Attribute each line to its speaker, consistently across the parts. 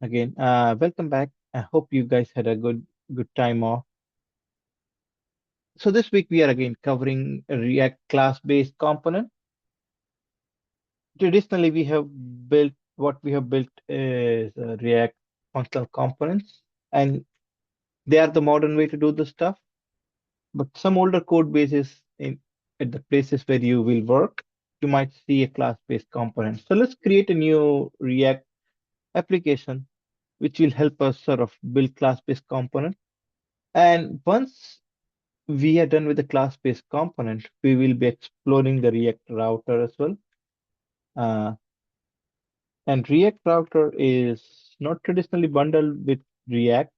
Speaker 1: Again, welcome back. I hope you guys had a good time off. So this week we are again covering a React class-based component. Traditionally, we have built is React functional components, and they are the modern way to do the stuff. But some older code bases in at the places where you will work, you might see a class-based component. So let's create a new React application which will help us sort of build class-based component. And once we are done with the class-based component, we will be exploring the React router as well. Uh, and React router is not traditionally bundled with React,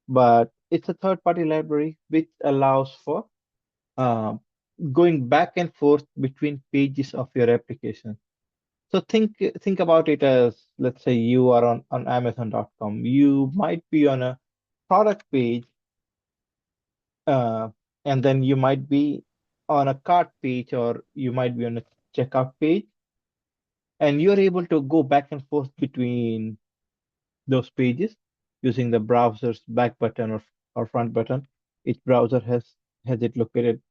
Speaker 1: but it's a third-party library which allows for uh, going back and forth between pages of your application. So think about it as, let's say you are on Amazon.com. You might be on a product page, uh, and then you might be on a cart page, or you might be on a checkout page, and you're able to go back and forth between those pages using the browser's back button or front button. Each browser has it located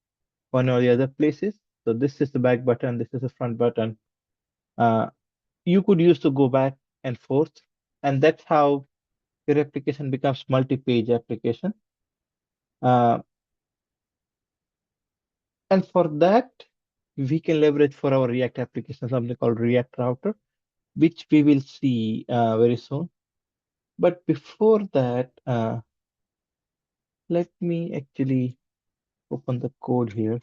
Speaker 1: one or the other places. So this is the back button, this is the front button. Uh, you could use to go back and forth, and that's how your application becomes multi-page application. Uh, and for that, we can leverage for our React application something called React Router, which we will see very soon. But before that, let me actually open the code here.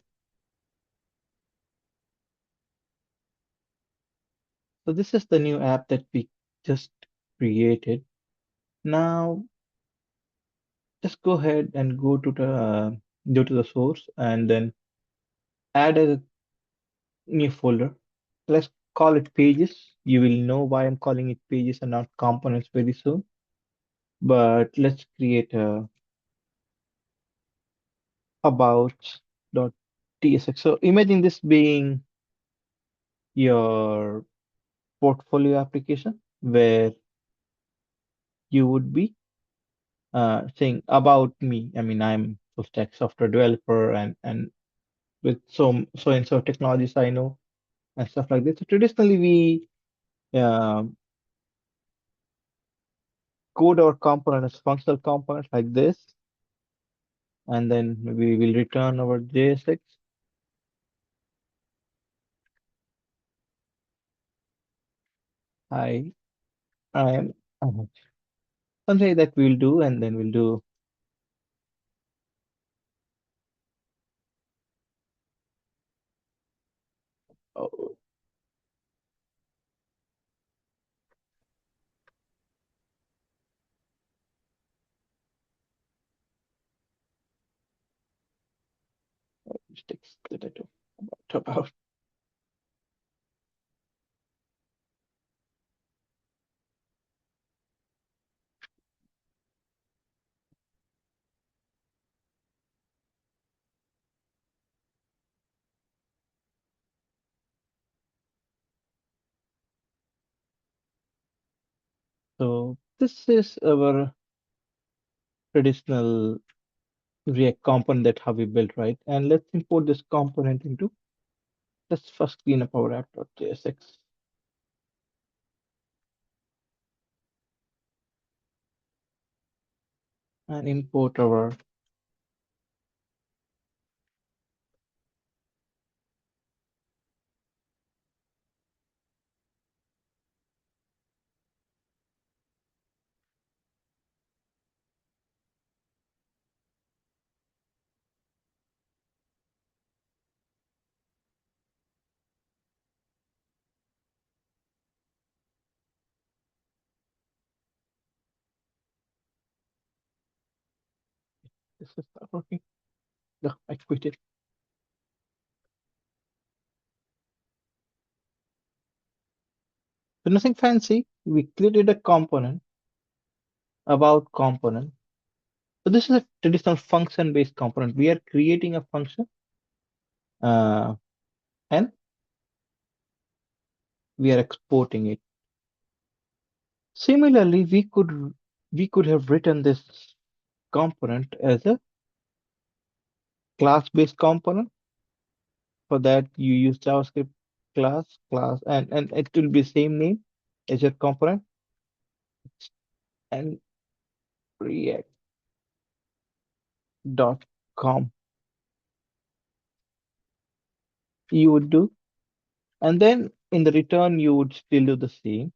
Speaker 1: So this is the new app that we just created. Now, just go ahead and go to the source and then add a new folder. Let's call it pages. You will know why I'm calling it pages and not components very soon. But let's create a about.tsx. So imagine this being your portfolio application where you would be saying about me. I mean, I'm full stack software developer and with so and so technologies I know and stuff like this. So traditionally we code our component as functional components like this, and then we will return our JSX. I I am something that we'll do, and then we'll do oh, mistakes that I talk about. So this is our traditional React component that how we built, right? And let's import this component into, let's first clean up our app.jsx and import our, this is not working. No, I quit it. So nothing fancy. We created a component about component. So this is a traditional function-based component. We are creating a function, uh, and we are exporting it. Similarly, we could have written this component as a class-based component. For that, you use JavaScript class, and it will be same name as your component and react.com you would do. And then in the return, you would still do the same.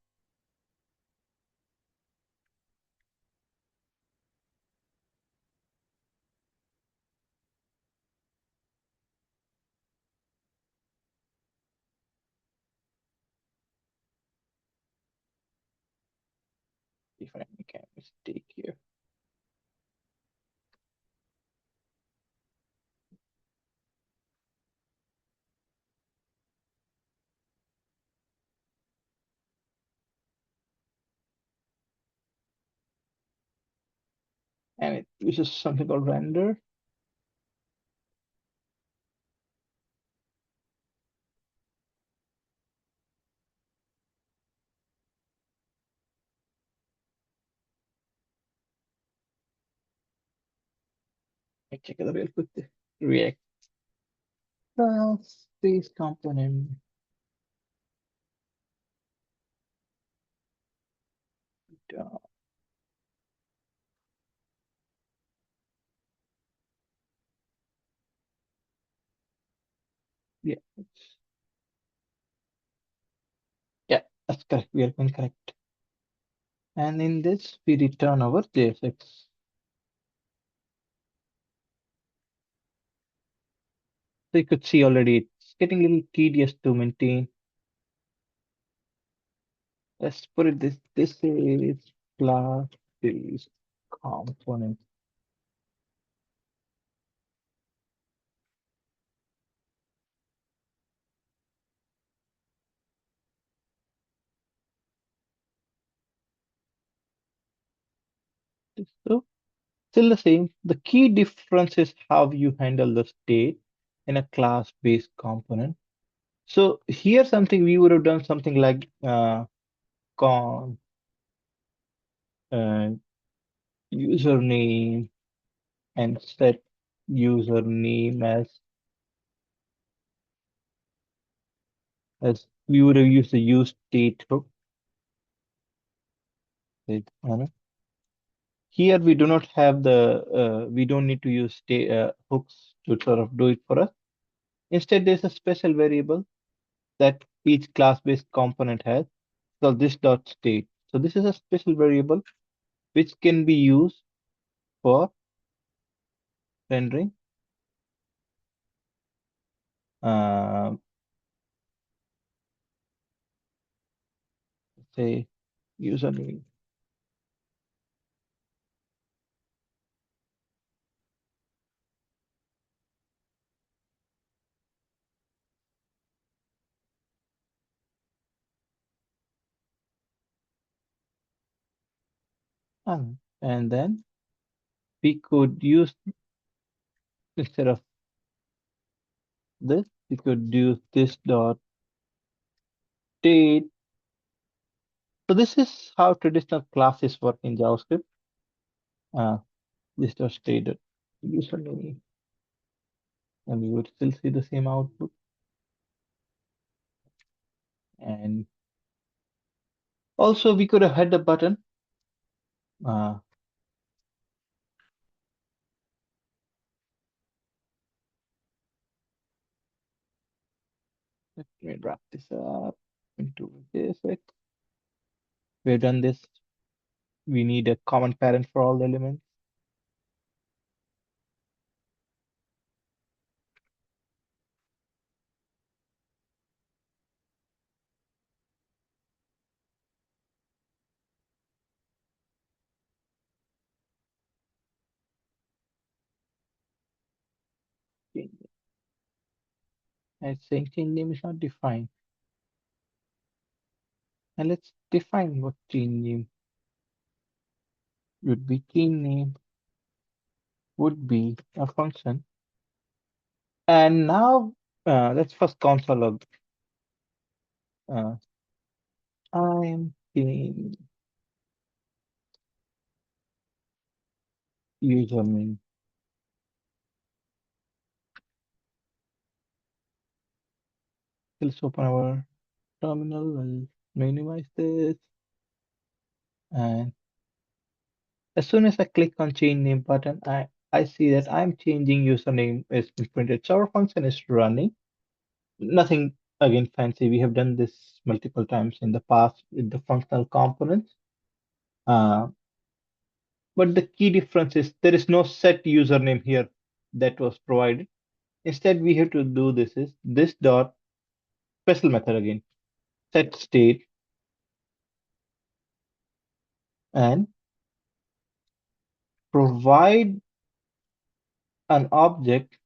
Speaker 1: If I make a mistake here. And it uses something called render. I check it real quick. React space component. Uh, yeah, yeah, that's correct. We are incorrect. And in this, we return our JSX. So you could see already it's getting a little tedious to maintain. Let's put it this. This is class based component. So still the same. The key difference is how you handle the state in a class-based component. So here something we would have done something like con uh, username and set username as we would have used the use state hook. Wait, here we do not have we don't need to use hooks to sort of do it for us. Instead, there's a special variable that each class-based component has. So this dot state. So this is a special variable which can be used for rendering uh, say username. And then we could use instead of this, we could use this dot state. So this is how traditional classes work in JavaScript. Uh, this dot state dot username, and we would still see the same output. And also we could have had a button. Uh, Let me wrap this up into this. We've done this. We need a common parent for all the elements. And it's saying chain name is not defined. And let's define what chain name would be. Chain name would be a function. And now let's first console log. I'm chain username. Let's open our terminal. I'll minimize this. And as soon as I click on change name button, I see that I'm changing username is been printed. So our function is running. Nothing again fancy. We have done this multiple times in the past with the functional components. Uh, but the key difference is there is no set username here that was provided. Instead, we have to do this is this dot special method again, set state and provide an object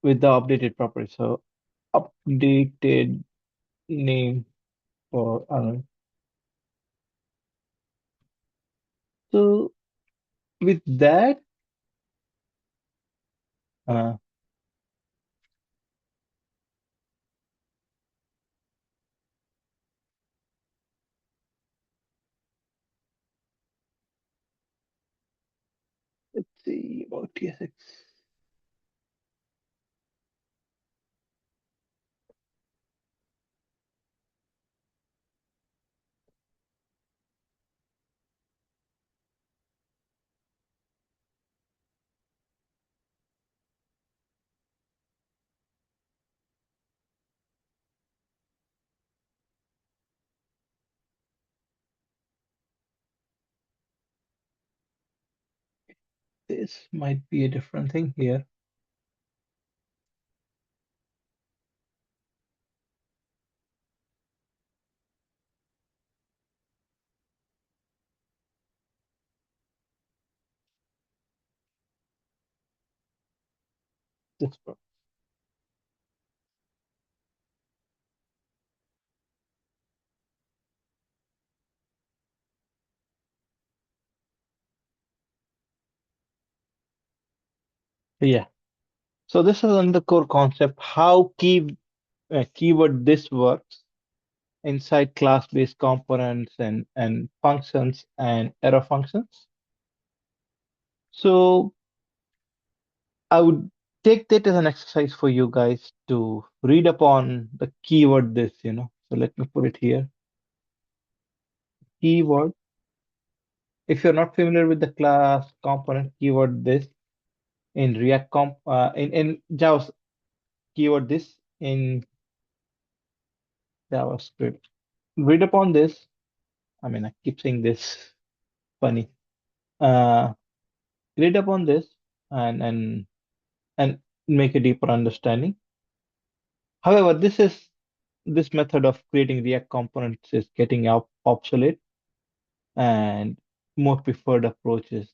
Speaker 1: with the updated property. So updated name for so with that, uh, let's see about TSX. This might be a different thing here. This one. Yeah. So this is on the core concept how keyword this works inside class-based components and functions and error functions. So I would take that as an exercise for you guys to read upon the keyword this. So let me put it here. Keyword. If you're not familiar with the class component keyword this in React comp in Java keyword this in JavaScript. Read upon this. I mean, I keep saying this funny. Uh, Read upon this and make a deeper understanding. However, this method of creating React components is getting obsolete, and more preferred approach is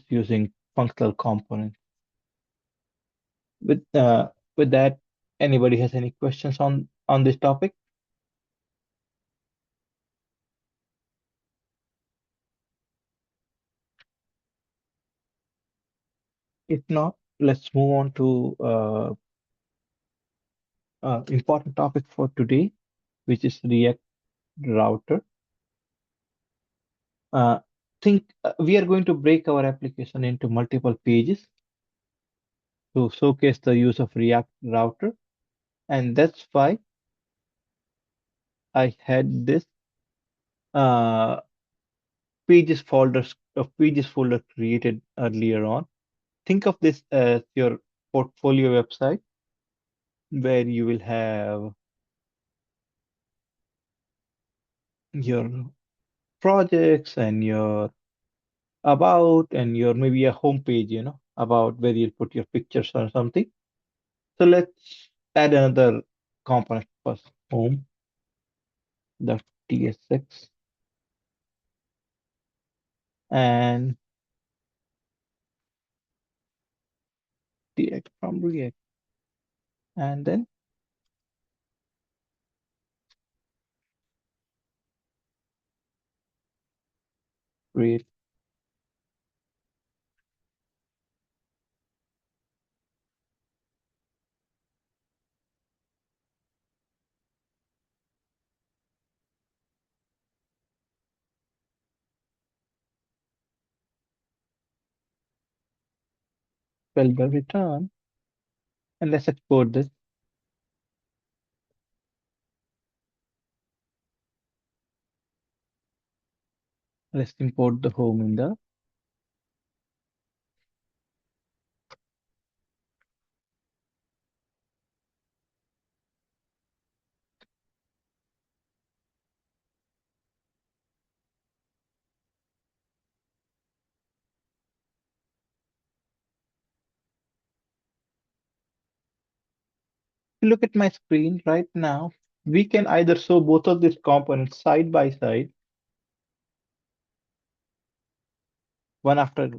Speaker 1: using functional components. With that, anybody has any questions on this topic? If not, let's move on to important topic for today, which is React Router. Uh, think we are going to break our application into multiple pages to showcase the use of React Router, and that's why I had this uh, pages folder created earlier on. Think of this as your portfolio website where you will have your projects and your about and your maybe a home page, about where you put your pictures or something. So let's add another component first. Home, the TSX, and React from React, and then create. Well, the return, and let's export this. Let's import the home in the. Look at my screen right now. We can either show both of these components side by side, one after,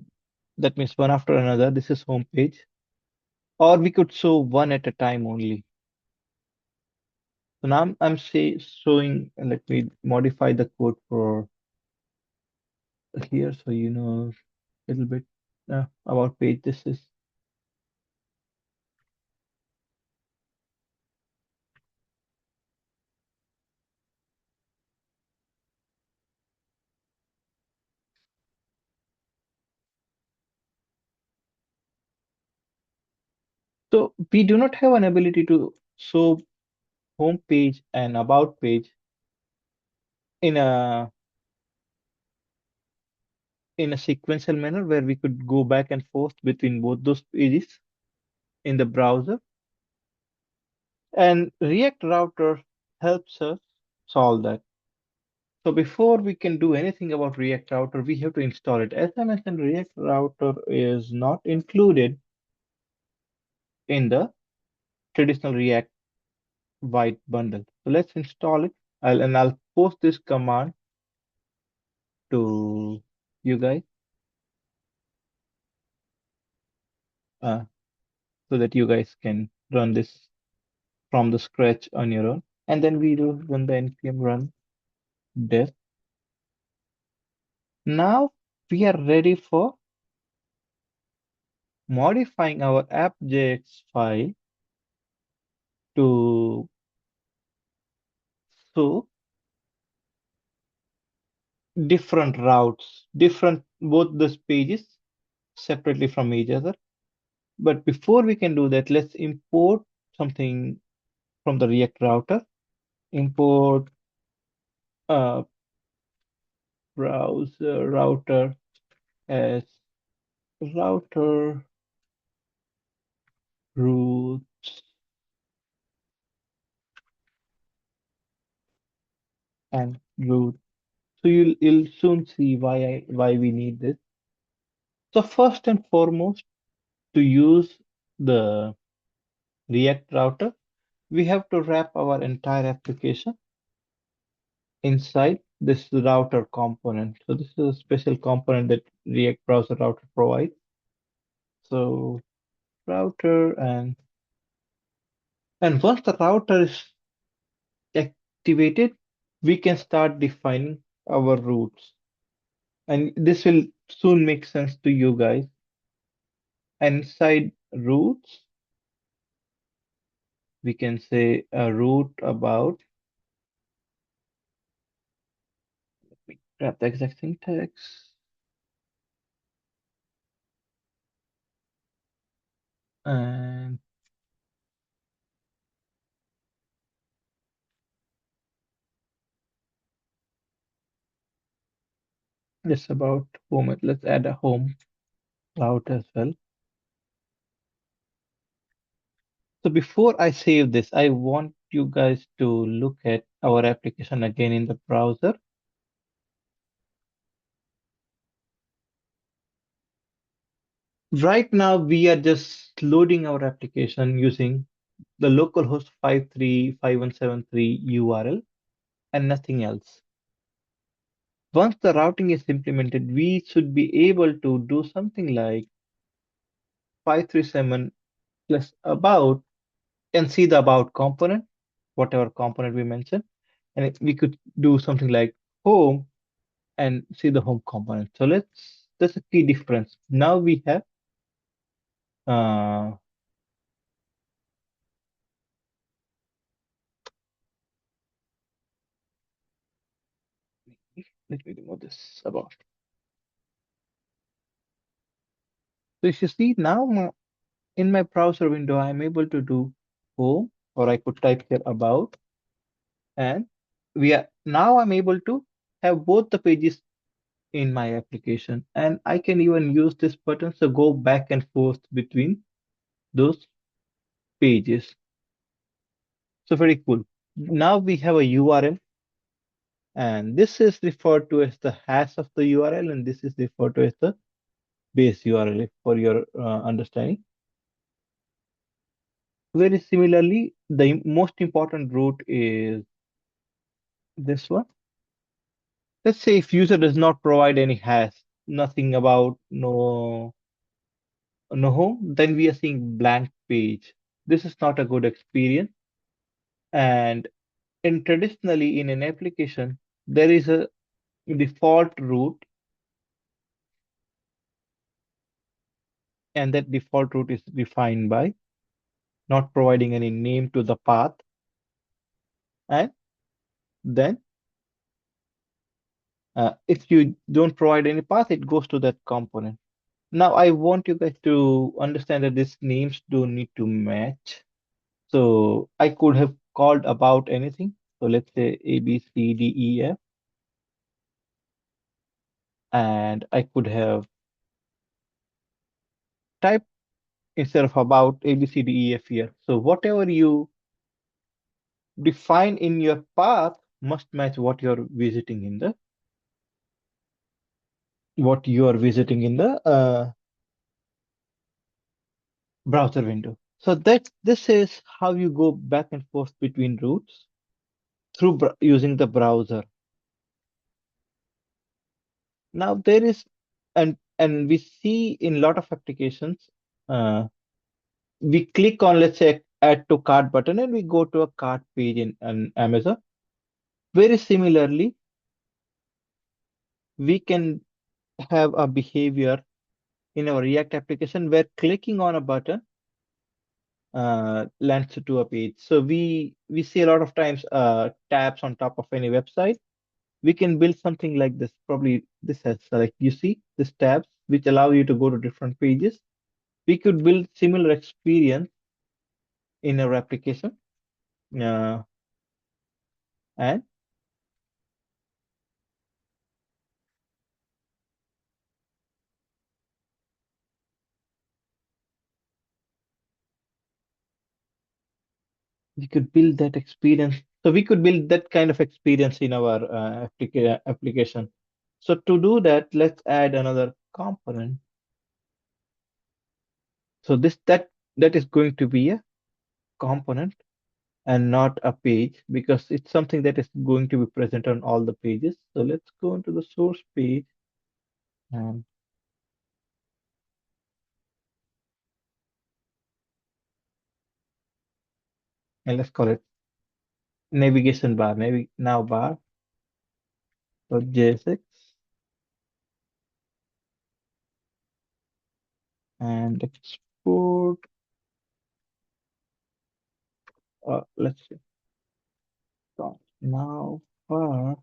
Speaker 1: that means one after another. This is home page, or we could show one at a time only. So now I'm showing, and let me modify the code for here so you know a little bit about page this is. So we do not have an ability to show home page and about page in a sequential manner where we could go back and forth between both those pages in the browser. And React Router helps us solve that. So before we can do anything about React Router, we have to install it. As I mentioned, React Router is not included in the traditional React white bundle. So let's install it. I'll post this command to you guys uh, so that you guys can run this from the scratch on your own. And then we will run the npm run dev. Now we are ready for modifying our app.js file to show different routes, different both these pages separately from each other. But before we can do that, let's import something from the React router. Import browser router as router roots and root. So you'll soon see why we need this. So first and foremost, to use the React router, we have to wrap our entire application inside this router component. So this is a special component that React browser router provides. So router and once the router is activated, we can start defining our routes. And this will soon make sense to you guys. Inside routes, we can say a route about, let me grab the exact syntax, and it's about home. Let's add a home route as well. So before I save this, I want you guys to look at our application again in the browser. Right now, we are just loading our application using the localhost 535.173 URL and nothing else. Once the routing is implemented, we should be able to do something like 537 plus about and see the about component, whatever component we mentioned. And we could do something like home and see the home component. So that's a key difference. Now we have uh, let me remove this about. So if you see now, in my browser window, I'm able to do home, or I could type here about, and now I'm able to have both the pages in my application, and I can even use this button to go back and forth between those pages. So very cool. Now we have a URL, and this is referred to as the hash of the URL, and this is referred to as the base URL for your understanding. Very similarly, the most important route is this one. Let's say if user does not provide any hash, nothing about no home, then we are seeing blank page. This is not a good experience. And in traditionally in an application, there is a default route, and that default route is defined by not providing any name to the path, and then if you don't provide any path, it goes to that component. Now I want you guys to understand that these names don't need to match. So I could have called about anything. So let's say A, B, C, D, E, F, and I could have typed instead of about A, B, C, D, E, F here. So whatever you define in your path must match what you are visiting in the browser window. So that this is how you go back and forth between routes through using the browser. Now there is and we see in a lot of applications, uh, we click on, let's say, add to cart button, and we go to a cart page in Amazon. Very similarly, we can have a behavior in our React application where clicking on a button lands to a page. So we see a lot of times tabs on top of any website. We can build something like this. Probably this has like you see this tabs which allow you to go to different pages. We could build similar experience in our application, uh, and we could build that experience. So we could build that kind of experience in our application. So to do that, let's add another component. So that is going to be a component and not a page, because it's something that is going to be present on all the pages. So let's go into the source page, and, and let's call it navigation bar, now bar .jsx, and export. Let's see. Now bar.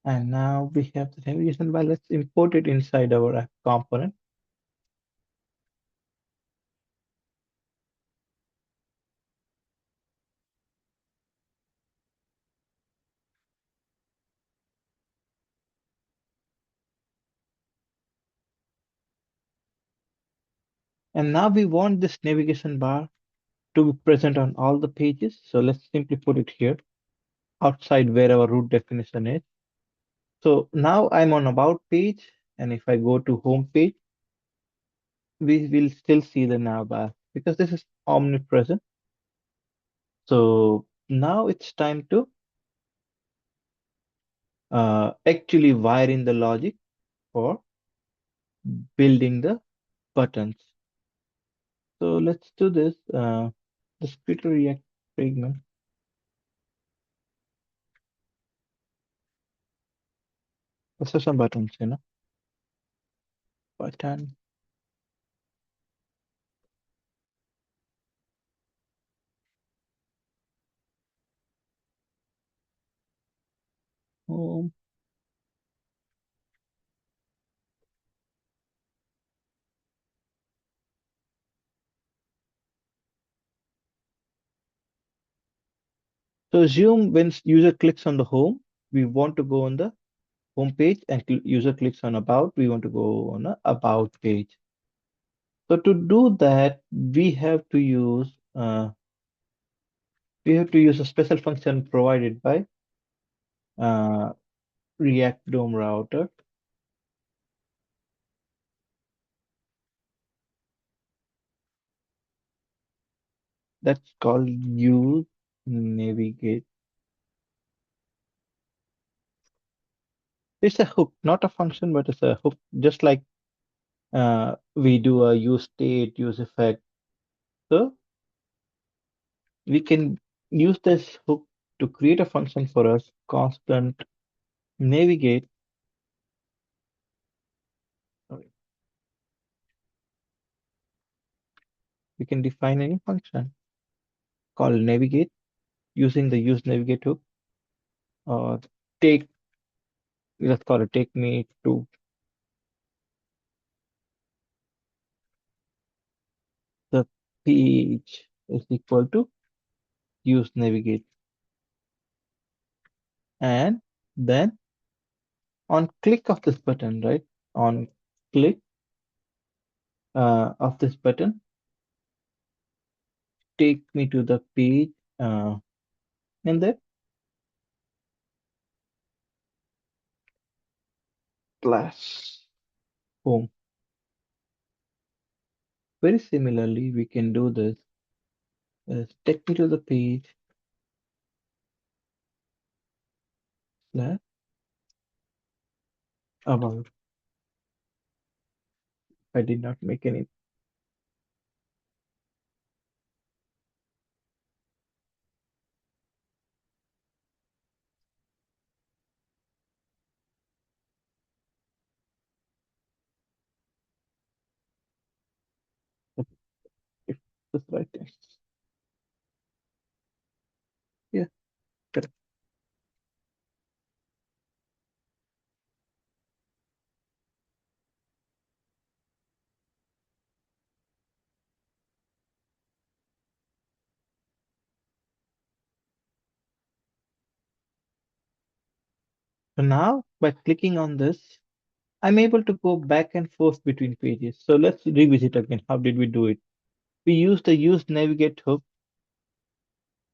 Speaker 1: And now we have the navigation bar. Let's import it inside our app component. And now we want this navigation bar to be present on all the pages. So let's simply put it here outside where our root definition is. So now I'm on about page, and if I go to home page, we will still see the nav bar because this is omnipresent. So now it's time to actually wire in the logic for building the buttons. So let's do this. The splitter React fragment. Let's have some buttons, button. Home. So assume when user clicks on the home, we want to go on the home page, and user clicks on about, we want to go on a about page. So to do that, we have to use a special function provided by uh, React DOM router. That's called use navigate. It's a hook, not a function, but it's a hook, just like we do a use state, use effect. So we can use this hook to create a function for us, constant navigate. Sorry. We can define any function called navigate using the use navigate hook, or take, let's call it take me to the page is equal to use navigate. And then on click of this button, right? On click of this button, take me to the page, and then slash home. Very similarly, we can do this. Take me to the page slash about. I did not make any. If this right thing. Yeah, correct. So now by clicking on this, I'm able to go back and forth between pages. So let's revisit again. How did we do it? We used the use navigate hook,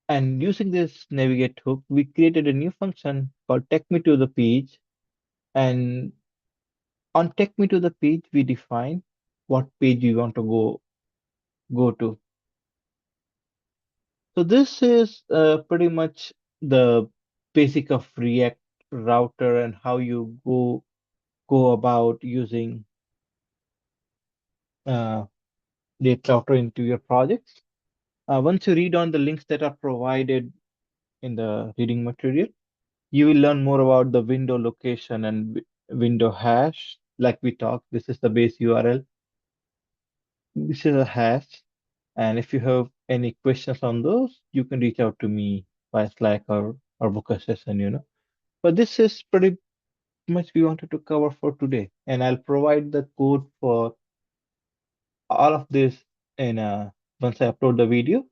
Speaker 1: and using this navigate hook, we created a new function called take me to the page. And on take me to the page, we define what page we want to go to. So this is pretty much the basic of React router and how you go about using uh, React router into your projects. Once you read on the links that are provided in the reading material, you will learn more about the window location and window hash. Like we talked, this is the base URL. This is a hash. And if you have any questions on those, you can reach out to me by Slack or book a session. But this is pretty much we wanted to cover for today. And I'll provide the code for all of this in once I upload the video,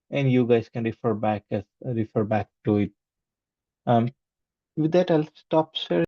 Speaker 1: and you guys can refer back to it. Um, with that, I'll stop sharing.